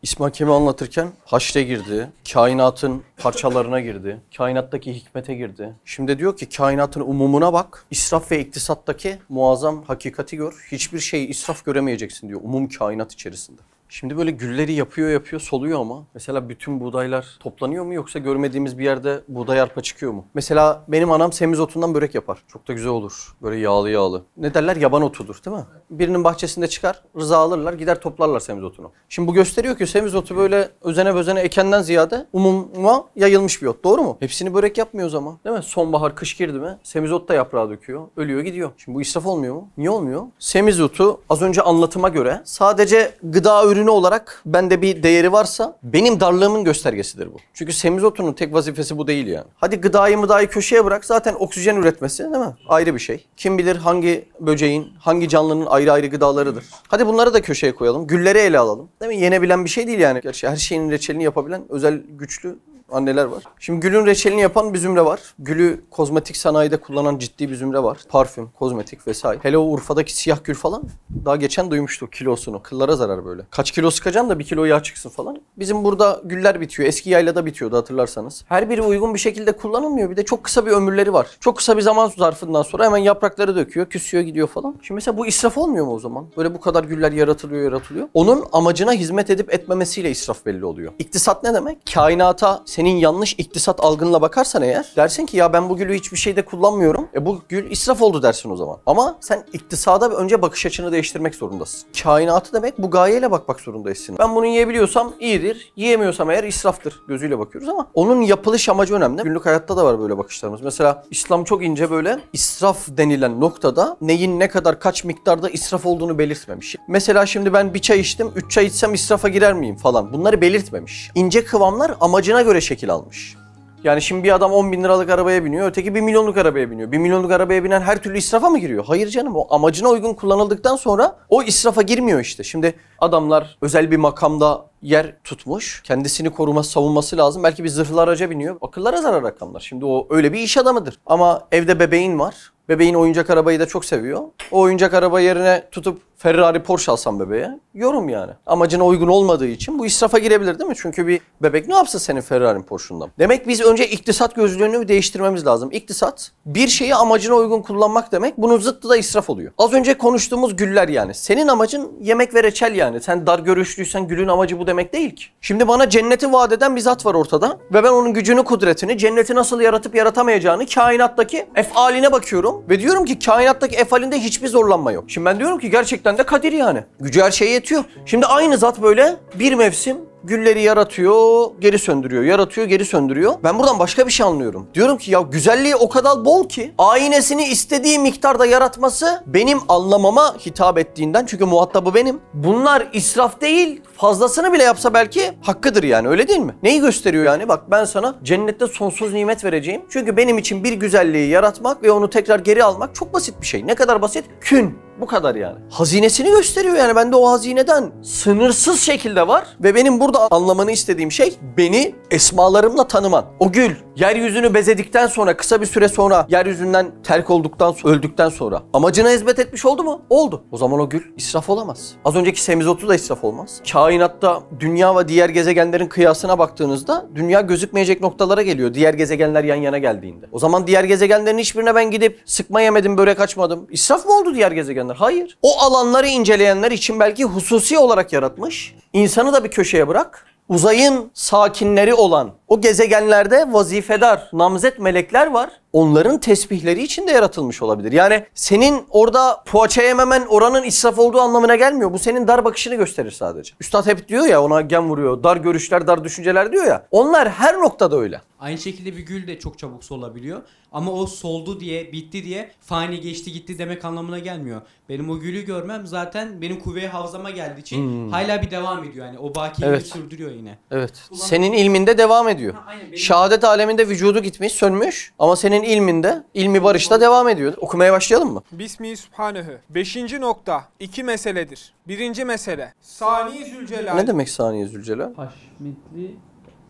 İsmail Kemal anlatırken haşre girdi, kainatın parçalarına girdi, kainattaki hikmete girdi. Şimdi diyor ki kainatın umumuna bak, israf ve iktisattaki muazzam hakikati gör. Hiçbir şeyi israf göremeyeceksin diyor umum kainat içerisinde. Şimdi böyle gülleri yapıyor soluyor ama mesela bütün buğdaylar toplanıyor mu yoksa görmediğimiz bir yerde buğday arpa çıkıyor mu? Mesela benim anam semizotundan börek yapar. Çok da güzel olur. Böyle yağlı yağlı. Ne derler? Yaban otudur değil mi? Birinin bahçesinde çıkar, rıza alırlar, gider toplarlar semizotunu. Şimdi bu gösteriyor ki semizotu böyle özene ekenden ziyade umuma yayılmış bir ot. Doğru mu? Hepsini börek yapmıyoruz ama. Değil mi? Sonbahar, kış girdi mi semizot da yaprağı döküyor. Ölüyor gidiyor. Şimdi bu israf olmuyor mu? Niye olmuyor? Semizotu az önce anlatıma göre sadece gıda ürünü olarak bende bir değeri varsa benim darlığımın göstergesidir bu. Çünkü semizotunun tek vazifesi bu değil yani. Hadi gıdayı köşeye bırak, zaten oksijen üretmesi değil mi? Ayrı bir şey. Kim bilir hangi böceğin, hangi canlının ayrı gıdalarıdır. Hadi bunları da köşeye koyalım. Gülleri ele alalım. Değil mi? Yenebilen bir şey değil yani. Gerçi her şeyin reçelini yapabilen özel güçlü anneler var. Şimdi gülün reçelini yapan bir zümre var. Gülü kozmetik sanayide kullanan ciddi bir zümre var. Parfüm, kozmetik vesaire. Hele o Urfa'daki siyah gül falan daha geçen duymuştuk kilosunu. Kıllara zarar böyle. Kaç kilo sıkacaksın da 1 kilo yağ çıksın falan. Bizim burada güller bitiyor. Eski yaylada bitiyordu hatırlarsanız. Her biri uygun bir şekilde kullanılmıyor. Bir de çok kısa bir ömürleri var. Çok kısa bir zaman zarfından sonra hemen yaprakları döküyor, küsüyor gidiyor falan. Şimdi mesela bu israf olmuyor mu o zaman? Böyle bu kadar güller yaratılıyor. Onun amacına hizmet edip etmemesiyle israf belli oluyor. İktisat ne demek? Kainata senin yanlış iktisat algınla bakarsan eğer dersin ki ya ben bu gülü hiçbir şeyde kullanmıyorum. Bu gül israf oldu dersin o zaman. Ama sen iktisada önce bakış açını değiştirmek zorundasın. Kainatı demek bu gayeyle bakmak zorundaysın. Ben bunu yiyebiliyorsam iyidir, yiyemiyorsam eğer israftır gözüyle bakıyoruz ama onun yapılış amacı önemli. Günlük hayatta da var böyle bakışlarımız. Mesela İslam çok ince böyle israf denilen noktada neyin ne kadar kaç miktarda israf olduğunu belirtmemiş. Mesela şimdi ben bir çay içtim, 3 çay içsem israfa girer miyim falan. Bunları belirtmemiş. İnce kıvamlar amacına göre şekil almış. Yani şimdi bir adam 10 bin liralık arabaya biniyor, öteki 1 milyonluk arabaya biniyor. 1 milyonluk arabaya binen her türlü israfa mı giriyor? Hayır canım, o amacına uygun kullanıldıktan sonra o israfa girmiyor işte. Şimdi adamlar özel bir makamda yer tutmuş, kendisini koruması, savunması lazım. Belki bir zırhlı araca biniyor. Akıllara zarar rakamlar. Şimdi o öyle bir iş adamıdır. Ama evde bebeğin var. Bebeğin oyuncak arabayı da çok seviyor. O oyuncak araba yerine tutup Ferrari, Porsche alsam bebeğe yorum yani. Amacına uygun olmadığı için bu israfa girebilir değil mi? Çünkü bir bebek ne yapsın senin Ferrari'nin, Porsche'undan? Demek biz önce iktisat gözlüğünü değiştirmemiz lazım. İktisat bir şeyi amacına uygun kullanmak demek. Bunun zıttı da israf oluyor. Az önce konuştuğumuz güller yani. Senin amacın yemek ve reçel yani. Sen dar görüşlüysen gülün amacı bu demek değil ki. Şimdi bana cenneti vaat eden bir zat var ortada. Ve ben onun gücünü, kudretini, cenneti nasıl yaratıp yaratamayacağını kainattaki efaline bakıyorum. Ve diyorum ki kainattaki efalinde hiçbir zorlanma yok. Şimdi ben diyorum ki gerçekten de kadir yani. Gücü her şeye yetiyor. Şimdi aynı zat böyle bir mevsim gülleri yaratıyor, geri söndürüyor. Yaratıyor, geri söndürüyor. Ben buradan başka bir şey anlıyorum. Diyorum ki ya güzelliği o kadar bol ki aynesini istediği miktarda yaratması benim anlamama hitap ettiğinden, çünkü muhatabı benim. Bunlar israf değil, fazlasını bile yapsa belki hakkıdır yani, öyle değil mi? Neyi gösteriyor yani? Bak ben sana cennette sonsuz nimet vereceğim. Çünkü benim için bir güzelliği yaratmak ve onu tekrar geri almak çok basit bir şey. Ne kadar basit? Kün. Bu kadar yani. Hazinesini gösteriyor yani. Bende o hazineden sınırsız şekilde var ve benim burada anlamanı istediğim şey beni esmalarımla tanıman. O gül yeryüzünü bezedikten sonra, kısa bir süre sonra yeryüzünden terk olduktan, öldükten sonra amacına hizmet etmiş oldu mu? Oldu. O zaman o gül israf olamaz. Az önceki semizotu da israf olmaz. Kainatta dünya ve diğer gezegenlerin kıyasına baktığınızda dünya gözükmeyecek noktalara geliyor. Diğer gezegenler yan yana geldiğinde. O zaman diğer gezegenlerin hiçbirine ben gidip sıkma yemedim, börek açmadım. İsraf mı oldu diğer gezegenler? Hayır. O alanları inceleyenler için belki hususi olarak yaratmış. İnsanı da bir köşeye bırak. Uzayın sakinleri olan o gezegenlerde vazifedar, namzet melekler var. Onların tesbihleri için de yaratılmış olabilir. Yani senin orada poğaça yememen oranın israf olduğu anlamına gelmiyor. Bu senin dar bakışını gösterir sadece. Üstad hep diyor ya, ona gem vuruyor. Dar görüşler, dar düşünceler diyor ya. Onlar her noktada öyle. Aynı şekilde bir gül de çok çabuk solabiliyor. Ama o soldu diye, bitti diye fani geçti gitti demek anlamına gelmiyor. Benim o gülü görmem zaten benim kuvve-i hafızama geldiği için hala bir devam ediyor. Yani o bakiyeti sürdürüyor yine. Evet. Senin ilminde devam ediyor. Şehadet aleminde vücudu gitmiş, sönmüş ama senin ilminde, ilmi barışta devam ediyor. Okumaya başlayalım mı? Bismihi Sübhanehu. 5. nokta. 2 meseledir. 1. mesele. Sani Zülcelal. Ne demek Sani Zülcelal? Haşmetli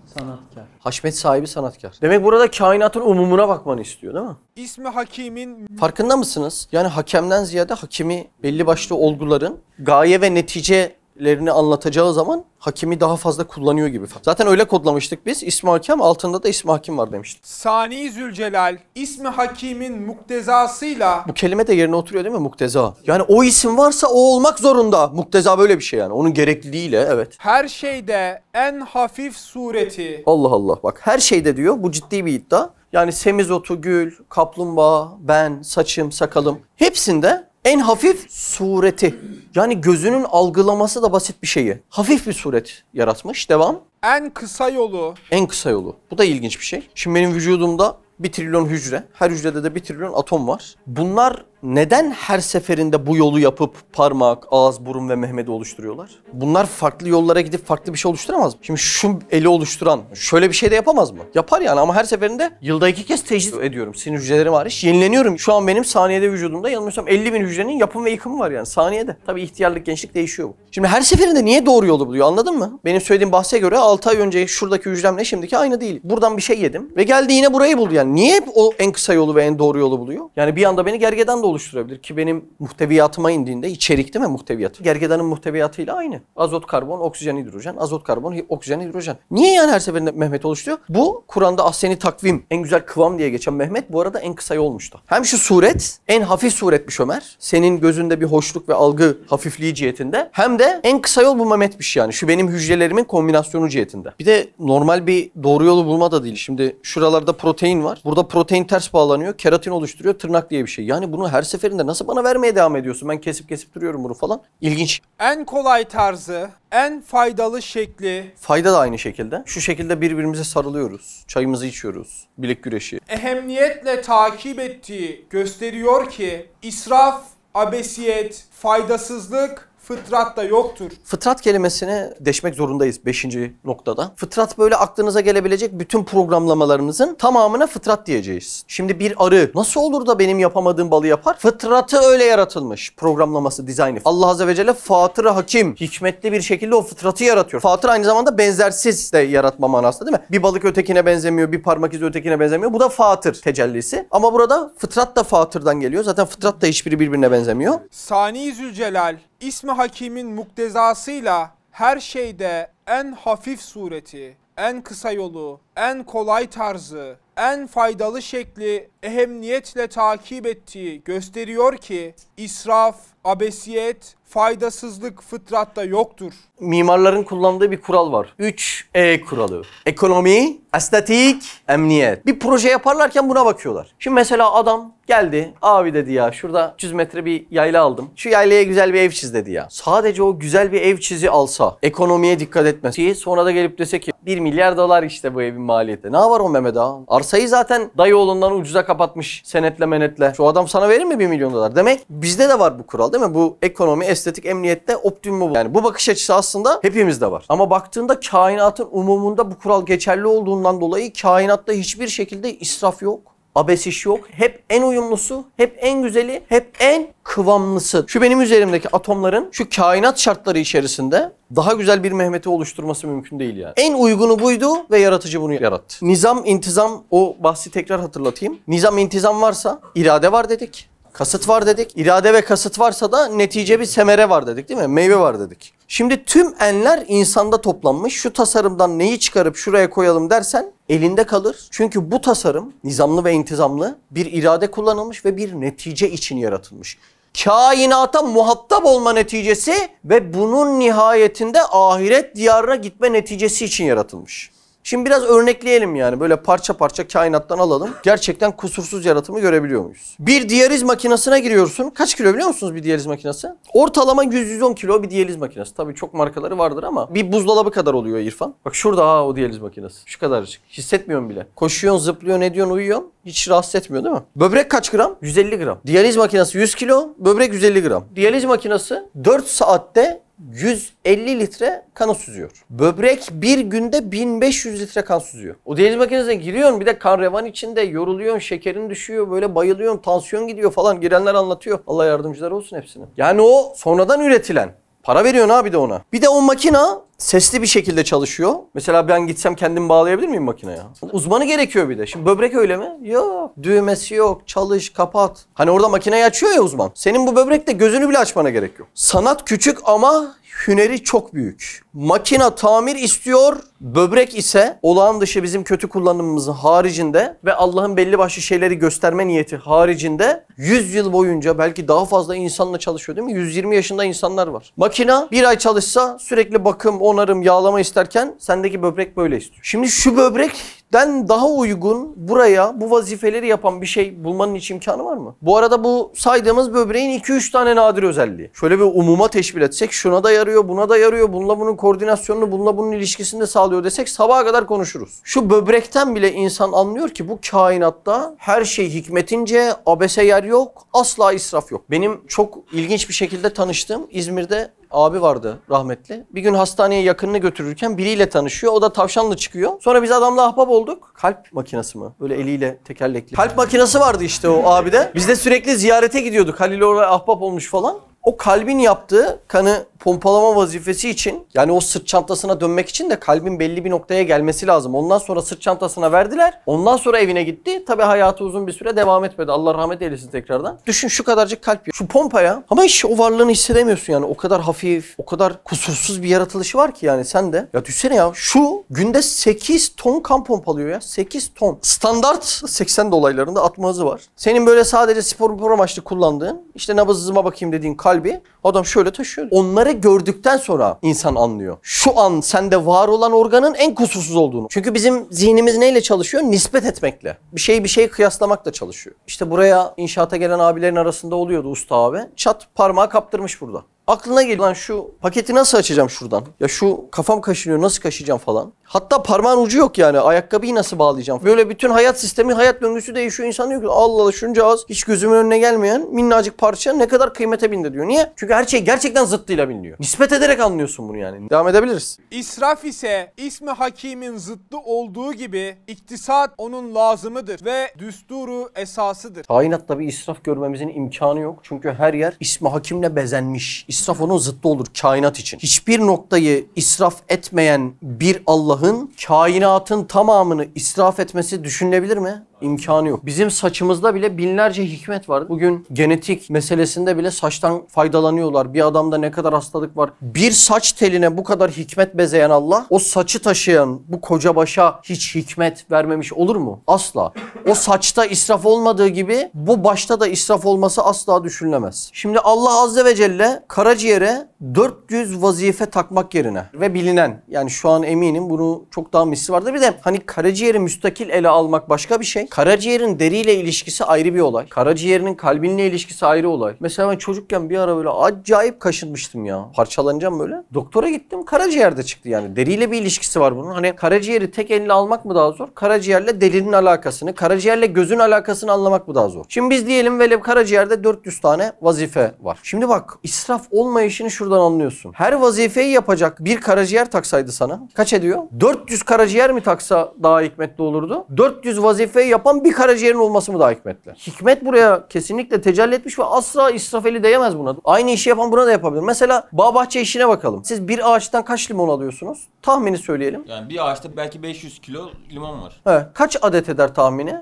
sanatkar. Haşmet sahibi sanatkar. Demek burada kainatın umumuna bakmanı istiyor değil mi? İsmi Hakim'in... Farkında mısınız? Yani hakemden ziyade hakimi belli başlı olguların gaye ve netice hikmetlerini anlatacağı zaman hakimi daha fazla kullanıyor gibi. Zaten öyle kodlamıştık biz. İsmi hakem, altında da ismi hakim var demiştik. Sani Zülcelal ismi hakimin muktezasıyla Bu kelime de yerine oturuyor değil mi? Mukteza. Yani o isim varsa o olmak zorunda. Mukteza böyle bir şey yani. Onun gerekliliğiyle, evet. her şeyde en hafif sureti Allah Allah, bak her şeyde diyor. Bu ciddi bir iddia. Yani semizotu, gül, kaplumbağa, ben, saçım, sakalım hepsinde en hafif sureti. Yani gözünün algılaması da basit bir şeyi. Hafif bir suret yaratmış. Devam. en kısa yolu En kısa yolu. Bu da ilginç bir şey. Şimdi benim vücudumda 1 trilyon hücre. Her hücrede de 1 trilyon atom var. Bunlar neden her seferinde bu yolu yapıp parmak, ağız, burun ve Mehmet'i oluşturuyorlar? Bunlar farklı yollara gidip farklı bir şey oluşturamaz mı? Şimdi şu eli oluşturan şöyle bir şey de yapamaz mı? Yapar yani, ama her seferinde yılda 2 kez tecrit ediyorum. Sinir hücrelerim hariç. Yenileniyorum. Şu an benim saniyede vücudumda yanılmıyorsam 50.000 hücrenin yapım ve yıkımı var yani saniyede. Tabii ihtiyarlık, gençlik değişiyor bu. Şimdi her seferinde niye doğru yolu buluyor, anladın mı? Benim söylediğim bahse göre 6 ay önce şuradaki hücremle şimdiki aynı değil. Buradan bir şey yedim ve geldi yine burayı buldu yani. Niye hep o en kısa yolu ve en doğru yolu buluyor? Yani bir anda beni gergedan da oluşturabilir ki benim muhteviyatıma indiğinde içerik değil mi muhteviyatı? Gergedanın muhteviyatıyla aynı. Azot, karbon, oksijen, hidrojen, azot, karbon, oksijen, hidrojen. Niye yani her seferinde Mehmet oluşturuyor? Bu Kur'an'da ahseni takvim, en güzel kıvam diye geçen Mehmet bu arada en kısa olmuştu. Hem şu suret en hafif suretmiş Ömer. Senin gözünde bir hoşluk ve algı hafifliği cihetinde. Hem de en kısa yol bu Mehmet'miş yani. Şu benim hücrelerimin kombinasyonu cihetinde. Bir de normal bir doğru yolu bulma da değil. Şimdi şuralarda protein var. Burada protein ters bağlanıyor. Keratin oluşturuyor. Tırnak diye bir şey. Yani bunu her seferinde nasıl bana vermeye devam ediyorsun? Ben kesip duruyorum bunu falan. İlginç. en kolay tarzı, en faydalı şekli, Fayda da aynı şekilde. Şu şekilde birbirimize sarılıyoruz. Çayımızı içiyoruz. Bilek güreşi. ehemmiyetle takip ettiği gösteriyor ki israf, abesiyet, faydasızlık fıtratta yoktur. Fıtrat kelimesini deşmek zorundayız 5. noktada. Fıtrat böyle aklınıza gelebilecek bütün programlamalarımızın tamamına fıtrat diyeceğiz. Şimdi bir arı nasıl olur da benim yapamadığım balı yapar? Fıtratı öyle yaratılmış. Programlaması, dizaynı. Allah Azze ve Celle Fatır-ı Hakim, hikmetli bir şekilde o fıtratı yaratıyor. Fatır aynı zamanda benzersiz de yaratma manasında değil mi? Bir balık ötekine benzemiyor, bir parmak izi ötekine benzemiyor. Bu da Fatır tecellisi. Ama burada fıtrat da Fatır'dan geliyor. Zaten fıtrat da hiçbiri birbirine benzemiyor. Sani Zülcelal ismi hakimin muktezasıyla her şeyde en hafif sureti, en kısa yolu, en kolay tarzı, en faydalı şekli ehemmiyetle takip ettiği gösteriyor ki israf, abesiyet, faydasızlık fıtratta yoktur. Mimarların kullandığı bir kural var. 3E kuralı. Ekonomi, estetik, emniyet. Bir proje yaparlarken buna bakıyorlar. Şimdi mesela adam geldi, abi dedi ya şurada 300 metre bir yayla aldım. Şu yaylaya güzel bir ev çiz dedi ya. Sadece o güzel bir ev çizi alsa, ekonomiye dikkat etmesi, sonra da gelip dese ki 1 milyar dolar işte bu evin maliyeti. Ne var o Mehmet ağa? Arsayı zaten dayıoğlundan ucuza kapatmış senetle menetle. Şu adam sana verir mi 1 milyon dolar? Demek bizde de var bu kural değil mi? Bu ekonomi, estetik, emniyette optimum bu. Yani bu bakış açısı aslında hepimizde var. Ama baktığında kainatın umumunda bu kural geçerli olduğundan dolayı kainatta hiçbir şekilde israf yok. Abes iş yok. Hep en uyumlusu, hep en güzeli, hep en kıvamlısı. Şu benim üzerimdeki atomların şu kainat şartları içerisinde daha güzel bir Mehmet'i oluşturması mümkün değil yani. En uygunu buydu ve yaratıcı bunu yarattı. Nizam, intizam, o bahsi tekrar hatırlatayım. Nizam, intizam varsa irade var dedik. Kasıt var dedik. İrade ve kasıt varsa da netice bir semere var dedik değil mi? Meyve var dedik. Şimdi tüm enler insanda toplanmış. Şu tasarımdan neyi çıkarıp şuraya koyalım dersen elinde kalır. Çünkü bu tasarım nizamlı ve intizamlı bir irade kullanılmış ve bir netice için yaratılmış. Kainata muhatap olma neticesi ve bunun nihayetinde ahiret diyarına gitme neticesi için yaratılmış. Şimdi biraz örnekleyelim yani. Böyle parça parça kainattan alalım. Gerçekten kusursuz yaratımı görebiliyor muyuz? Bir diyaliz makinesine giriyorsun. Kaç kilo biliyor musunuz bir diyaliz makinesi? Ortalama 100-110 kilo bir diyaliz makinesi. Tabii çok markaları vardır ama bir buzdolabı kadar oluyor İrfan. Bak şurada o diyaliz makinesi. Şu kadarcık. Hissetmiyorsun bile. Koşuyorsun, zıplıyorsun, ediyorsun, uyuyorsun. Hiç rahatsız etmiyor değil mi? Böbrek kaç gram? 150 gram. Diyaliz makinesi 100 kilo, böbrek 150 gram. Diyaliz makinesi 4 saatte 150 litre kanı süzüyor. Böbrek bir günde 1500 litre kan süzüyor. O diyaliz makinesine giriyorsun, bir de kan revan içinde yoruluyorsun, şekerin düşüyor, böyle bayılıyorsun, tansiyon gidiyor falan. Girenler anlatıyor. Allah yardımcılar olsun hepsine. Yani o sonradan üretilen. Para veriyorsun abi de ona. Bir de o makina sesli bir şekilde çalışıyor. Mesela ben gitsem kendim bağlayabilir miyim makineye? Uzmanı gerekiyor bir de. Şimdi böbrek öyle mi? Yok. Düğmesi yok. Çalış, kapat. Hani orada makineyi açıyor ya uzman. Senin bu böbrekte gözünü bile açmana gerek yok. Sanat küçük ama hüneri çok büyük. Makina tamir istiyor, böbrek ise olağan dışı bizim kötü kullanımımızın haricinde ve Allah'ın belli başlı şeyleri gösterme niyeti haricinde 100 yıl boyunca belki daha fazla insanla çalışıyor değil mi? 120 yaşında insanlar var. Makina bir ay çalışsa sürekli bakım, onarım, yağlama isterken sendeki böbrek böyle istiyor. Şimdi şu böbrekten daha uygun buraya bu vazifeleri yapan bir şey bulmanın hiç imkanı var mı? Bu arada bu saydığımız böbreğin 2-3 tane nadir özelliği. Şöyle bir umuma teşbih etsek şuna da yarıyor, buna da yarıyor, bununla bunun koordinasyonunu, bununla bunun ilişkisini de sağlıyor desek sabaha kadar konuşuruz. Şu böbrekten bile insan anlıyor ki bu kainatta her şey hikmetince, abese yer yok, asla israf yok. Benim çok ilginç bir şekilde tanıştığım İzmir'de abi vardı rahmetli. Bir gün hastaneye yakınını götürürken biriyle tanışıyor. O da tavşanlı çıkıyor. Sonra biz adamla ahbap olduk. Kalp makinesi mi? Böyle eliyle tekerlekli. Kalp makinesi vardı işte o abide. Biz de sürekli ziyarete gidiyorduk. Halil oraya ahbap olmuş falan. O kalbin yaptığı kanı pompalama vazifesi için yani o sırt çantasına dönmek için de kalbin belli bir noktaya gelmesi lazım. Ondan sonra sırt çantasına verdiler. Ondan sonra evine gitti. Tabii hayatı uzun bir süre devam etmedi. Allah rahmet eylesin tekrardan. Düşün şu kadarcık kalp. Şu pompaya ama hiç o varlığını hissedemiyorsun yani. O kadar hafif, o kadar kusursuz bir yaratılışı var ki yani sen de. Ya düşünsene ya şu günde 8 ton kan pompalıyor ya. 8 ton. Standart 80 dolaylarında atma hızı var. Senin böyle sadece spor amaçlı kullandığın işte nabız hızıma bakayım dediğin kalbi adam şöyle taşıyor. Onları gördükten sonra insan anlıyor. Şu an sende var olan organın en kusursuz olduğunu. Çünkü bizim zihnimiz neyle çalışıyor? Nispet etmekle. Bir şeyi kıyaslamakla çalışıyor. İşte buraya inşaata gelen abilerin arasında oluyordu usta abi. Çat parmağı kaptırmış burada. Aklına geliyor lan şu paketi nasıl açacağım şuradan? Ya şu kafam kaşınıyor nasıl kaşıyacağım falan. Hatta parmağın ucu yok yani. Ayakkabıyı nasıl bağlayacağım? Böyle bütün hayat sistemi, hayat döngüsü değişiyor. İnsan diyor ki Allah Allah şunca az hiç gözümün önüne gelmeyen minnacık parça ne kadar kıymete bindi diyor. Niye? Çünkü her şey gerçekten zıttıyla biliniyor. Nispet ederek anlıyorsun bunu yani. Devam edebiliriz. İsraf ise ismi hakimin zıttı olduğu gibi iktisat onun lazımıdır ve düsturu esasıdır. Kainatta bir israf görmemizin imkanı yok. Çünkü her yer ismi hakimle bezenmiş. İsraf onun zıttı olur kainat için. Hiçbir noktayı israf etmeyen bir Allah'ın kainatın tamamını israf etmesi düşünülebilir mi? İmkanı yok. Bizim saçımızda bile binlerce hikmet var. Bugün genetik meselesinde bile saçtan faydalanıyorlar. Bir adamda ne kadar hastalık var. Bir saç teline bu kadar hikmet bezeyen Allah, o saçı taşıyan bu koca başa hiç hikmet vermemiş olur mu? Asla. O saçta israf olmadığı gibi bu başta da israf olması asla düşünülemez. Şimdi Allah Azze ve Celle karaciğere 400 vazife takmak yerine ve bilinen yani şu an eminim bunu çok daha misli vardır. Bir de hani karaciğeri müstakil ele almak başka bir şey. Karaciğerin deriyle ilişkisi ayrı bir olay. Karaciğerinin kalbinle ilişkisi ayrı olay. Mesela ben çocukken bir ara böyle acayip kaşınmıştım ya. Parçalanacağım böyle. Doktora gittim karaciğerde çıktı yani. Deriyle bir ilişkisi var bunun. Hani karaciğeri tek elle almak mı daha zor? Karaciğerle derinin alakasını, karaciğerle gözün alakasını anlamak mı daha zor? Şimdi biz diyelim velev karaciğerde 400 tane vazife var. Şimdi bak israf olmayışını şuradan anlıyorsun. Her vazifeyi yapacak bir karaciğer taksaydı sana kaç ediyor? 400 karaciğer mi taksa daha hikmetli olurdu? 400 vazifeyi yapan bir karaciğerin olması mı daha hikmetli? Hikmet buraya kesinlikle tecelli etmiş ve asla israf eli değemez buna. Aynı işi yapan buna da yapabilir. Mesela bağ bahçe işine bakalım. Siz bir ağaçtan kaç limon alıyorsunuz? Tahmini söyleyelim. Yani bir ağaçta belki 500 kilo limon var. He, kaç adet eder tahmini?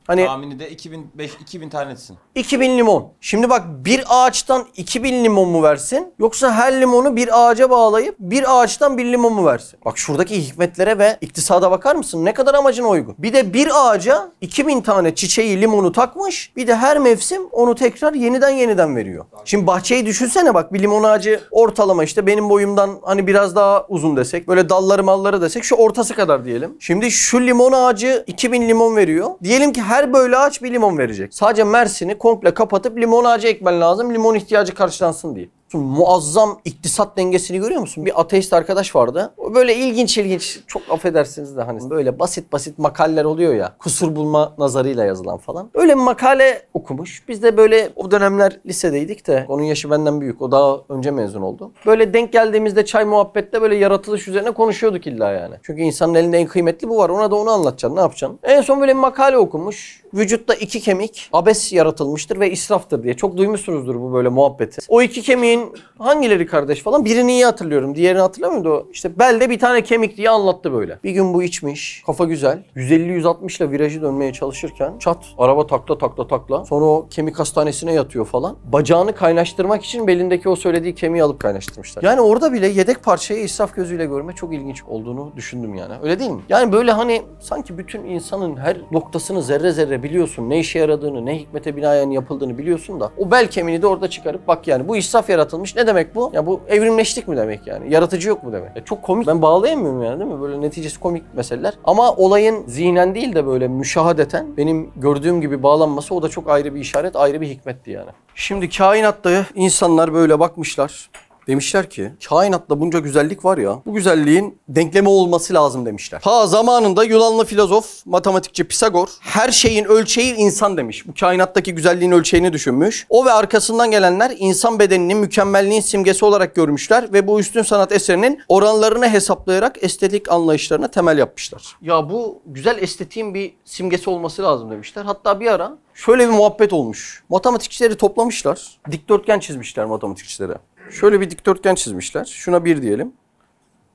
Hani Tahmini de 2000 tanesin. 2000 limon. Şimdi bak bir ağaçtan 2000 limon mu versin? Yoksa her limonu bir ağaca bağlayıp bir ağaçtan bir limon mu versin? Bak şuradaki hikmetlere ve iktisada bakar mısın? Ne kadar amacına uygun. Bir de bir ağaca 2000 tane çiçeği limonu takmış. Bir de her mevsim onu tekrar yeniden veriyor. Şimdi bahçeyi düşünsene bak bir limon ağacı ortalama işte benim boyumdan hani biraz daha uzun desek. Böyle dalları malları desek şu ortası kadar diyelim. Şimdi şu limon ağacı 2000 limon veriyor. Diyelim ki her böyle ağaç bir limon verecek. Sadece Mersin'i komple kapatıp limon ağacı ekmen lazım. Limon ihtiyacı karşılansın diye. Muazzam iktisat dengesini görüyor musun? Bir ateist arkadaş vardı. O böyle ilginç çok affedersiniz de hani böyle basit makaleler oluyor ya. Kusur bulma nazarıyla yazılan falan. Öyle bir makale okumuş. Biz de böyle o dönemler lisedeydik de onun yaşı benden büyük. O daha önce mezun oldu. Böyle denk geldiğimizde çay muhabbette böyle yaratılış üzerine konuşuyorduk illa yani. Çünkü insanın elinde en kıymetli bu var. Ona da onu anlatacaksın. Ne yapacaksın? En son böyle bir makale okumuş. Vücutta 2 kemik abes yaratılmıştır ve israftır diye. Çok duymuşsunuzdur bu böyle muhabbeti. O 2 kemiğin kemiğin hangileri kardeş falan. Birini iyi hatırlıyorum. Diğerini hatırlamıyorum da o. İşte belde bir tane kemik diye anlattı böyle. Bir gün bu içmiş. Kafa güzel. 150-160 ile virajı dönmeye çalışırken çat. Araba takla. Sonra o kemik hastanesine yatıyor falan. Bacağını kaynaştırmak için belindeki o söylediği kemiği alıp kaynaştırmışlar. Yani orada bile yedek parçayı israf gözüyle görme çok ilginç olduğunu düşündüm yani. Öyle değil mi? Yani böyle hani sanki bütün insanın her noktasını zerre zerre biliyorsun. Ne işe yaradığını, ne hikmete binaen yapıldığını biliyorsun da o bel kemiğini de orada çıkarıp bak yani bu israf yaratılmış. Ne demek bu? Ya bu evrimleştik mi demek yani? Yaratıcı yok mu demek? Çok komik. Ben bağlayamıyorum yani değil mi? Böyle neticesi komik meseleler. Ama olayın zihnen değil de böyle müşahadeten benim gördüğüm gibi bağlanması o da çok ayrı bir işaret, ayrı bir hikmetti yani. Şimdi kainatta insanlar böyle bakmışlar. Demişler ki kainatta bunca güzellik var ya bu güzelliğin denklemi olması lazım demişler. Zamanında Yunanlı filozof, matematikçi Pisagor her şeyin ölçeği insan demiş. Bu kainattaki güzelliğin ölçeğini düşünmüş. O ve arkasından gelenler insan bedeninin mükemmelliğin simgesi olarak görmüşler ve bu üstün sanat eserinin oranlarını hesaplayarak estetik anlayışlarına temel yapmışlar. Ya bu güzel estetiğin bir simgesi olması lazım demişler. Hatta bir ara şöyle bir muhabbet olmuş. Matematikçileri toplamışlar. Dikdörtgen çizmişler matematikçilere. Şöyle bir dikdörtgen çizmişler. Şuna 1 diyelim.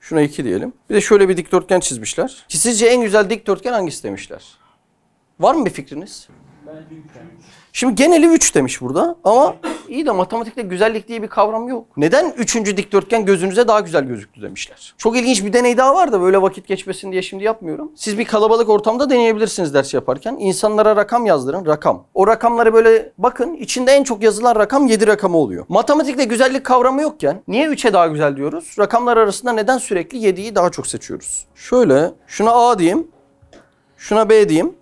Şuna 2 diyelim. Bir de şöyle bir dikdörtgen çizmişler. Ki sizce en güzel dikdörtgen hangisi demişler? Var mı bir fikriniz? Şimdi geneli 3 demiş burada ama iyi de matematikte güzellik diye bir kavram yok. Neden 3. dikdörtgen gözünüze daha güzel gözüktü demişler. Çok ilginç bir deney daha var da böyle vakit geçmesin diye şimdi yapmıyorum. Siz bir kalabalık ortamda deneyebilirsiniz ders yaparken. İnsanlara rakam yazdırın, rakam. O rakamları böyle bakın içinde en çok yazılan rakam 7 rakamı oluyor. Matematikte güzellik kavramı yokken niye 3'e daha güzel diyoruz? Rakamlar arasında neden sürekli 7'yi daha çok seçiyoruz? Şöyle şuna A diyeyim, şuna B diyeyim,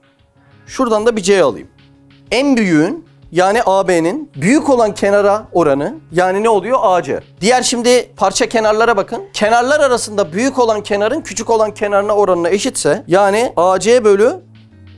şuradan da bir C alayım. En büyüğün yani AB'nin büyük olan kenara oranı yani ne oluyor? AC. Diğer şimdi parça kenarlara bakın. Kenarlar arasında büyük olan kenarın küçük olan kenarına oranına eşitse yani AC bölü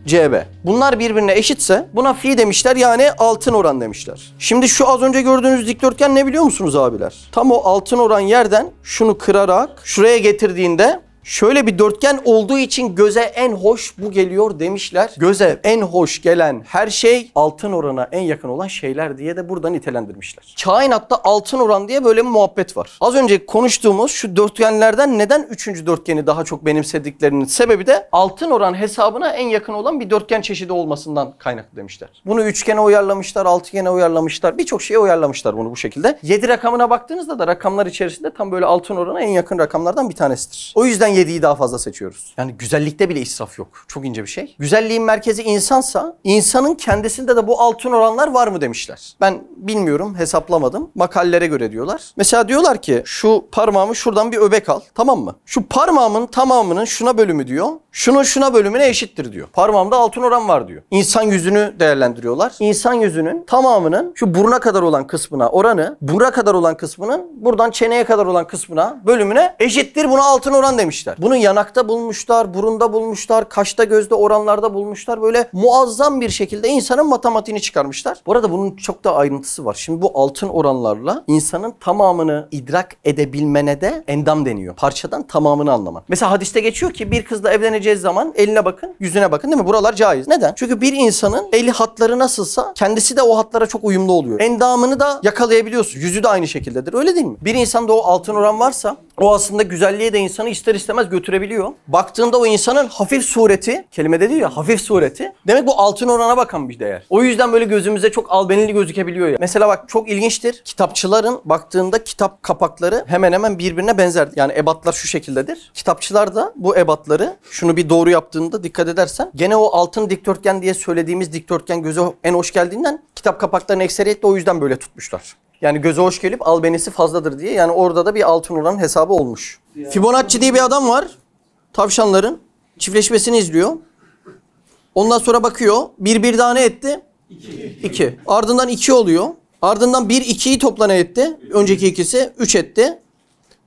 CB. Bunlar birbirine eşitse buna fi demişler yani altın oran demişler. Şimdi şu az önce gördüğünüz dikdörtgen ne biliyor musunuz abiler? Tam o altın oran yerden şunu kırarak şuraya getirdiğinde şöyle bir dörtgen olduğu için göze en hoş bu geliyor demişler. Göze en hoş gelen her şey altın orana en yakın olan şeyler diye de burada nitelendirmişler. Kainatta altın oran diye böyle bir muhabbet var. Az önce konuştuğumuz şu dörtgenlerden neden 3. dörtgeni daha çok benimsediklerinin sebebi de altın oran hesabına en yakın olan bir dörtgen çeşidi olmasından kaynaklı demişler. Bunu üçgene uyarlamışlar, altıgene uyarlamışlar, birçok şeye uyarlamışlar bunu bu şekilde. 7 rakamına baktığınızda da rakamlar içerisinde tam böyle altın orana en yakın rakamlardan bir tanesidir. O yüzden 7'yi daha fazla seçiyoruz. Yani güzellikte bile israf yok. Çok ince bir şey. Güzelliğin merkezi insansa insanın kendisinde de bu altın oranlar var mı demişler. Ben bilmiyorum, hesaplamadım. Makalelere göre diyorlar. Mesela diyorlar ki şu parmağımı şuradan bir öbek al. Tamam mı? Şu parmağımın tamamının şuna bölümü diyor. Şunun şuna bölümüne eşittir diyor. Parmağımda altın oran var diyor. İnsan yüzünü değerlendiriyorlar. İnsan yüzünün tamamının şu buruna kadar olan kısmına oranı, buruna kadar olan kısmının buradan çeneye kadar olan kısmına bölümüne eşittir. Buna altın oran demişler. Bunu yanakta bulmuşlar, burunda bulmuşlar, kaşta gözde oranlarda bulmuşlar. Böyle muazzam bir şekilde insanın matematiğini çıkarmışlar. Bu arada bunun çok da ayrıntısı var. Şimdi bu altın oranlarla insanın tamamını idrak edebilmene de endam deniyor. Parçadan tamamını anlamak. Mesela hadiste geçiyor ki bir kızla evleneceğiz zaman eline bakın, yüzüne bakın değil mi? Buralar caiz. Neden? Çünkü bir insanın eli hatları nasılsa kendisi de o hatlara çok uyumlu oluyor. Endamını da yakalayabiliyorsun. Yüzü de aynı şekildedir. Öyle değil mi? Bir insanda o altın oran varsa o aslında güzelliğe de insanı ister istemez götürebiliyor. Baktığında o insanın hafif sureti, kelimede değil ya hafif sureti. Demek bu altın orana bakan bir değer. O yüzden böyle gözümüze çok albenili gözükebiliyor ya. Mesela bak çok ilginçtir. Kitapçıların baktığında kitap kapakları hemen hemen birbirine benzer. Yani ebatlar şu şekildedir. Kitapçılar da bu ebatları şunu bir doğru yaptığında dikkat edersen gene o altın dikdörtgen diye söylediğimiz dikdörtgen göze en hoş geldiğinden kitap kapaklarını ekseriyetle o yüzden böyle tutmuşlar. Yani göze hoş gelip albenisi fazladır diye. Yani orada da bir altın oranın hesabı olmuş. Fibonacci diye bir adam var. Tavşanların çiftleşmesini izliyor. Ondan sonra bakıyor. Bir daha ne etti? 2. Ardından 2 oluyor. Ardından 1, 2'yi topla ne etti? Önceki ikisi 3 etti.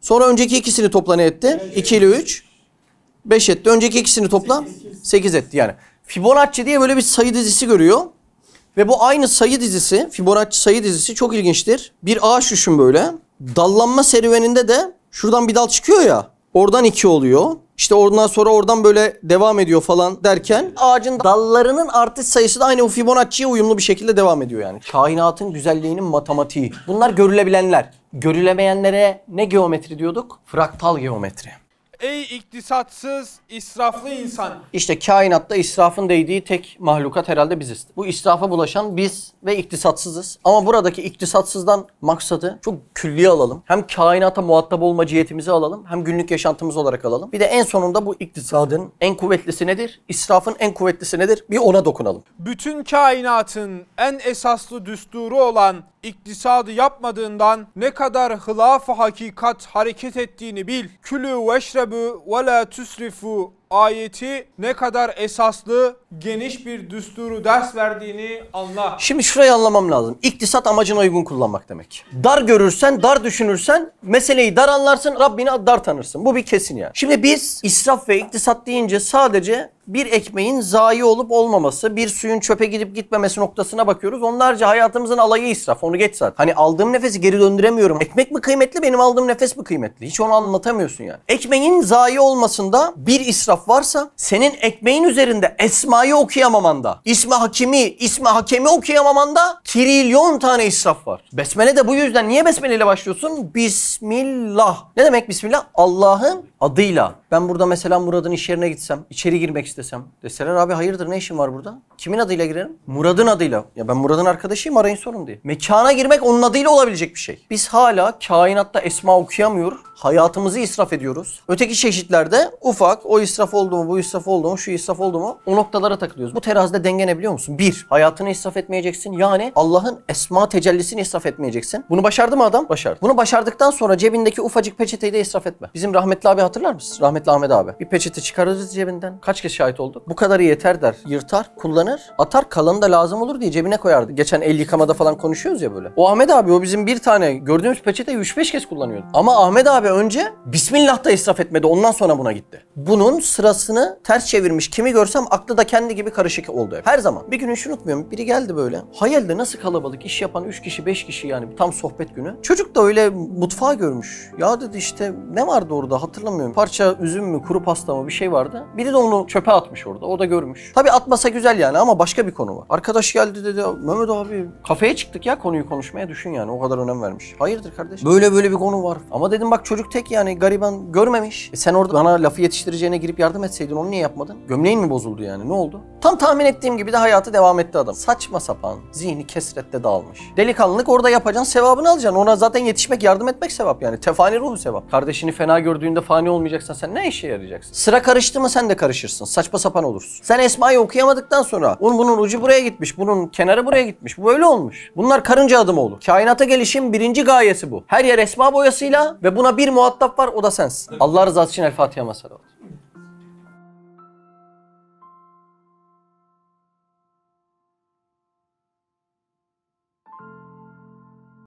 Sonra önceki ikisini topla ne etti? 2 ile 3. 5 etti. Önceki ikisini topla 8 etti yani. Fibonacci diye böyle bir sayı dizisi görüyor. Ve bu aynı sayı dizisi, Fibonacci sayı dizisi çok ilginçtir. Bir ağaç düşün böyle. Dallanma serüveninde de şuradan bir dal çıkıyor ya. Oradan 2 oluyor. İşte ondan sonra oradan böyle devam ediyor falan derken ağacın dallarının artış sayısı da aynı o Fibonacci'ye uyumlu bir şekilde devam ediyor yani. Kainatın güzelliğinin matematiği. Bunlar görülebilenler. Görülemeyenlere ne geometri diyorduk? Fraktal geometri. Ey iktisatsız, israflı insan. İşte kainatta israfın değdiği tek mahlukat herhalde biziz. Bu israfa bulaşan biz ve iktisatsızız. Ama buradaki iktisatsızdan maksadı çok külliye alalım. Hem kainata muhatap olma cihetimizi alalım, hem günlük yaşantımız olarak alalım. Bir de en sonunda bu iktisadın en kuvvetlisi nedir? İsrafın en kuvvetlisi nedir? Bir ona dokunalım. Bütün kainatın en esaslı düsturu olan iktisadı yapmadığından ne kadar hılaf-ı hakikat hareket ettiğini bil. Külü veşrebu ve la tüsrifu ayeti ne kadar esaslı, geniş bir düsturu ders verdiğini anla. Şimdi şurayı anlamam lazım. İktisat amacına uygun kullanmak demek. Dar görürsen, dar düşünürsen meseleyi dar anlarsın, Rabbini dar tanırsın. Bu bir kesin yani. Şimdi biz israf ve iktisat deyince sadece bir ekmeğin zayi olup olmaması, bir suyun çöpe gidip gitmemesi noktasına bakıyoruz. Onlarca hayatımızın alayı israf. Onu geç zaten. Hani aldığım nefesi geri döndüremiyorum. Ekmek mi kıymetli, benim aldığım nefes mi kıymetli? Hiç onu anlatamıyorsun yani. Ekmeğin zayi olmasında bir israf varsa, senin ekmeğin üzerinde esmayı okuyamamanda, ismi hakemi okuyamamanda trilyon tane israf var. Besmele de bu yüzden. Niye besmele ile başlıyorsun? Bismillah. Ne demek bismillah? Allah'ın adıyla. Ben burada mesela Murad'ın iş yerine gitsem, içeri girmek istesem, deseler abi hayırdır ne işin var burada? Kimin adıyla girerim? Murad'ın adıyla. Ya ben Murad'ın arkadaşıyım, arayın sorun diye. Mekana girmek onun adıyla olabilecek bir şey. Biz hala kainatta esma okuyamıyoruz. Hayatımızı israf ediyoruz. Öteki çeşitlerde ufak, o israf oldu mu, bu israf oldu mu, şu israf oldu mu, o noktalara takılıyoruz. Bu terazide denge ne biliyor musun? Bir, hayatını israf etmeyeceksin. Yani Allah'ın esma tecellisini israf etmeyeceksin. Bunu başardı mı adam? Başardı. Bunu başardıktan sonra cebindeki ufacık peçeteyi de israf etme. Bizim rahmetli abi hatırlar mısın? Rahmetli Ahmet abi. Bir peçete çıkarırız cebinden. Kaç kez şahit olduk? Bu kadarı yeter der. Yırtar, kullanır, atar, kalanı da lazım olur diye cebine koyardı. Geçen el yıkamada falan konuşuyoruz ya böyle. O Ahmet abi, o bizim bir tane gördüğümüz peçeteyi 3-5 kez kullanıyordu. Ama Ahmet abi önce Bismillah da israf etmedi. Ondan sonra buna gitti. Bunun sırasını ters çevirmiş kimi görsem aklı da kendi gibi karışık oldu hep. Her zaman. Bir gün hiç unutmuyorum. Biri geldi böyle. Hayalde nasıl kalabalık iş yapan 3 kişi 5 kişi yani tam sohbet günü. Çocuk da öyle mutfağı görmüş. Ya dedi işte ne vardı orada hatırlamıyorum. Parça üzüm mü kuru pasta mı bir şey vardı. Biri de onu çöpe atmış orada. O da görmüş. Tabii atmasa güzel yani ama başka bir konu var. Arkadaş geldi dedi Mehmet abi kafeye çıktık ya konuyu konuşmaya, düşün yani o kadar önem vermiş. Hayırdır kardeş? Böyle bir konu var. Ama dedim bak çocuk tek yani gariban görmemiş. Sen orada bana lafı yetiştireceğine girip yardım etseydin onu niye yapmadın? Gömleğin mi bozuldu yani? Ne oldu? Tam tahmin ettiğim gibi de hayatı devam etti adam. Saçma sapan, zihni kesrette dağılmış. Delikanlılık orada yapacaksın, sevabını alacaksın. Ona zaten yetişmek, yardım etmek sevap yani. Tefani ruhu sevap. Kardeşini fena gördüğünde fani olmayacaksan sen ne işe yarayacaksın? Sıra karıştı mı sen de karışırsın. Saçma sapan olursun. Sen Esma'yı okuyamadıktan sonra bunun ucu buraya gitmiş, bunun kenarı buraya gitmiş. Bu böyle olmuş. Bunlar karınca adımı olur. Kainata gelişin birinci gayesi bu. Her yer Esma boyasıyla ve buna bir muhatap var, o da sensin. Allah rızası için El Fatiha masalavat.